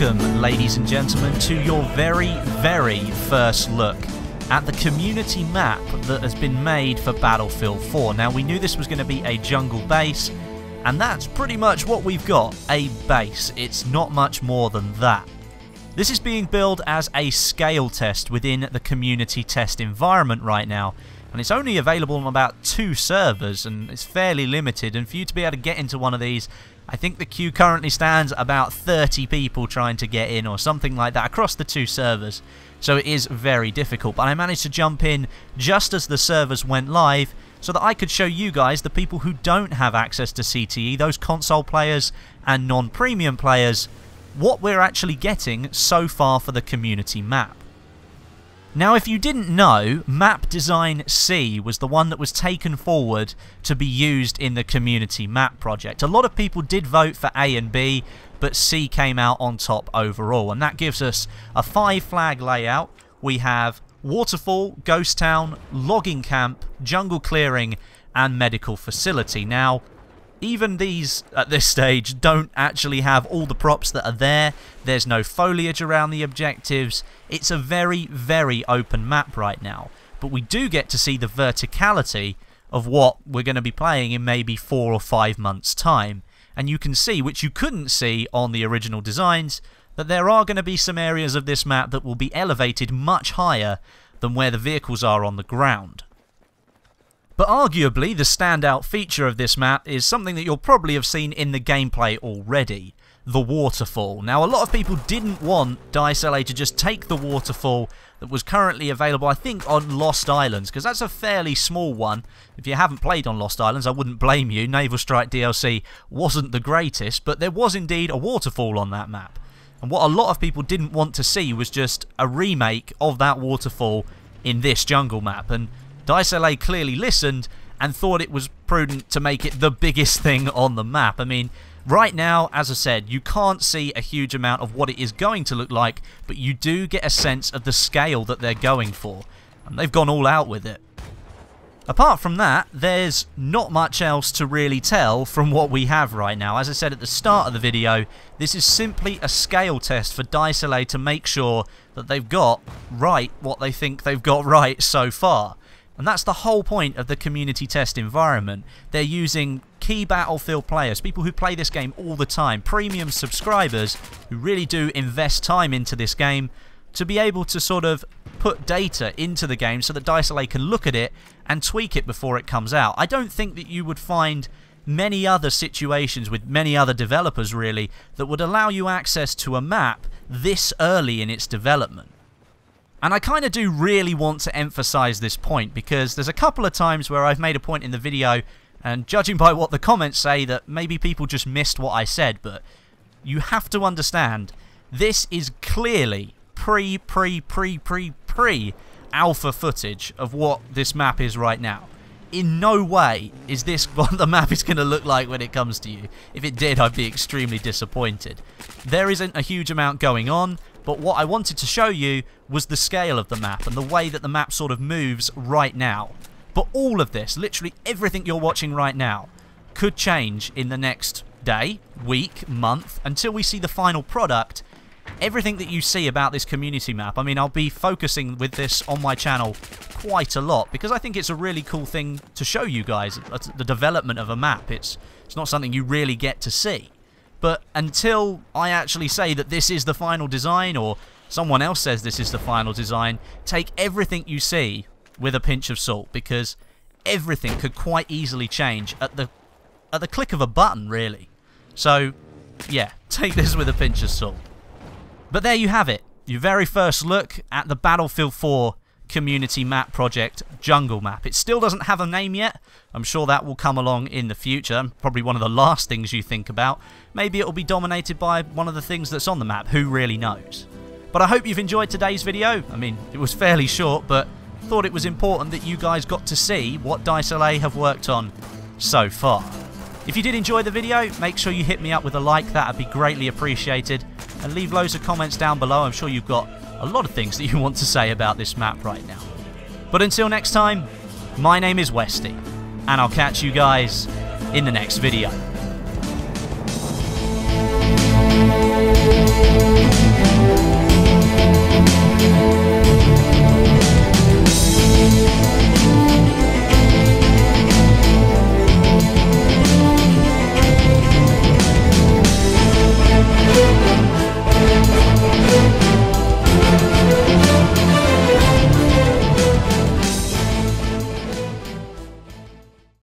Welcome, ladies and gentlemen, to your very first look at the community map that has been made for Battlefield 4. Now, we knew this was going to be a jungle base, and that's pretty much what we've got, a base. It's not much more than that. This is being billed as a scale test within the community test environment right now, and it's only available on about 2 servers, and it's fairly limited, and for you to be able to get into one of these, I think the queue currently stands about 30 people trying to get in or something like that across the 2 servers. So it is very difficult, but I managed to jump in just as the servers went live so that I could show you guys, the people who don't have access to CTE, those console players and non-premium players, what we're actually getting so far for the community map. Now, if you didn't know, Map Design C was the one that was taken forward to be used in the community map project. A lot of people did vote for A and B, but C came out on top overall, and that gives us a 5-flag layout. We have Waterfall, Ghost Town, Logging Camp, Jungle Clearing, and Medical Facility. Now, even these, at this stage, don't actually have all the props that are there. There's no foliage around the objectives. It's a very open map right now. But we do get to see the verticality of what we're going to be playing in maybe 4 or 5 months' time. And you can see, which you couldn't see on the original designs, that there are going to be some areas of this map that will be elevated much higher than where the vehicles are on the ground. But arguably, the standout feature of this map is something that you'll probably have seen in the gameplay already, the waterfall. Now, a lot of people didn't want Dice LA to just take the waterfall that was currently available, I think, on Lost Islands, because that's a fairly small one. If you haven't played on Lost Islands, I wouldn't blame you. Naval Strike DLC wasn't the greatest, but there was indeed a waterfall on that map. And what a lot of people didn't want to see was just a remake of that waterfall in this jungle map, and Dice LA clearly listened and thought it was prudent to make it the biggest thing on the map. I mean, right now, as I said, you can't see a huge amount of what it is going to look like, but you do get a sense of the scale that they're going for, and they've gone all out with it. Apart from that, there's not much else to really tell from what we have right now. As I said at the start of the video, this is simply a scale test for Dice LA to make sure that they've got right what they think they've got right so far. And that's the whole point of the community test environment. They're using key Battlefield players, people who play this game all the time, premium subscribers who really do invest time into this game, to be able to sort of put data into the game so that Dice LA can look at it and tweak it before it comes out. I don't think that you would find many other situations with many other developers, really, that would allow you access to a map this early in its development. And I kind of do really want to emphasize this point, because there's a couple of times where I've made a point in the video, and judging by what the comments say, that maybe people just missed what I said, but you have to understand, this is clearly pre-alpha footage of what this map is right now. In no way is this what the map is going to look like when it comes to you. If it did, I'd be extremely disappointed. There isn't a huge amount going on, but what I wanted to show you was the scale of the map and the way that the map sort of moves right now. But all of this, literally everything you're watching right now, could change in the next day, week, month, until we see the final product. Everything that you see about this community map, I mean, I'll be focusing with this on my channel quite a lot, because I think it's a really cool thing to show you guys, the development of a map. It's not something you really get to see. But until I actually say that this is the final design, or someone else says this is the final design, take everything you see with a pinch of salt, because everything could quite easily change at the click of a button, really. So, yeah, take this with a pinch of salt. But there you have it, your very first look at the Battlefield 4 community map project jungle map. It still doesn't have a name yet. I'm sure that will come along in the future. Probably one of the last things you think about. Maybe it will be dominated by one of the things that's on the map. Who really knows? But I hope you've enjoyed today's video. I mean, it was fairly short, but thought it was important that you guys got to see what Dice LA have worked on so far. If you did enjoy the video, make sure you hit me up with a like. That would be greatly appreciated. And leave loads of comments down below. I'm sure you've got a lot of things that you want to say about this map right now. But until next time, my name is Westy, and I'll catch you guys in the next video. you.